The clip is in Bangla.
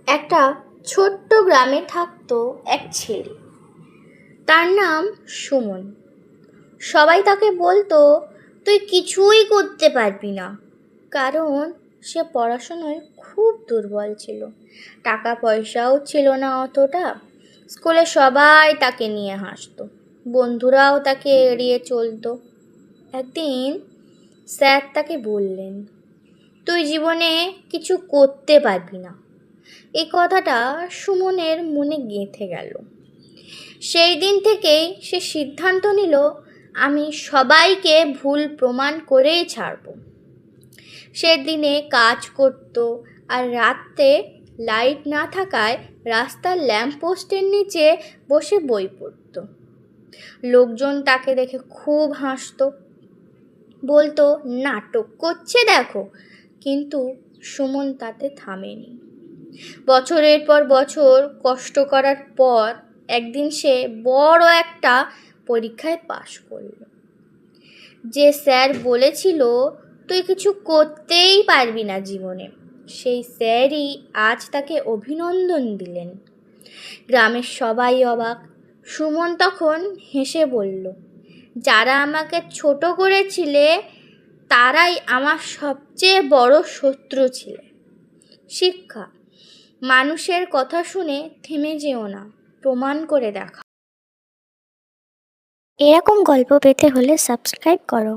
একটা ছোট্ট গ্রামে থাকতো এক ছেলে। তার নাম সুমন। সবাই তাকে বলতো, তুই কিছুই করতে পারবি না, কারণ সে পড়াশোনায় খুব দুর্বল ছিল। টাকা পয়সাও ছিল না অতটা। স্কুলে সবাই তাকে নিয়ে হাসতো, বন্ধুরাও তাকে এড়িয়ে চলতো। একদিন স্যার তাকে বললেন, তুই জীবনে কিছু করতে পারবি না। এই কথাটা সুমনের মনে গেঁথে গেল। সেই দিন থেকেই সে সিদ্ধান্ত নিল, আমি সবাইকে ভুল প্রমাণ করেই ছাড়ব। সে দিনে কাজ করত, আর রাতে লাইট না থাকায় রাস্তার ল্যাম্পপোস্টের নিচে বসে বই পড়ত। লোকজন তাকে দেখে খুব হাসতো, বলতো নাটক করছে দেখো। কিন্তু সুমন তাতে থামেনি। বছরের পর বছর কষ্ট করার পর একদিন সে বড় একটা পরীক্ষায় পাশ করল। যে স্যার বলেছিল তুই কিছু করতেই পারবি না জীবনে, সেই স্যারই আজ তাকে অভিনন্দন দিলেন। গ্রামের সবাই অবাক। সুমন তখন হেসে বলল, যারা আমাকে ছোট করেছিলে তারাই আমার সবচেয়ে বড় শত্রু ছিলে। শিক্ষা: মানুষের কথা শুনে থেমে যেও না, প্রমাণ করে দেখা। এরকম গল্প পেতে হলে সাবস্ক্রাইব করো।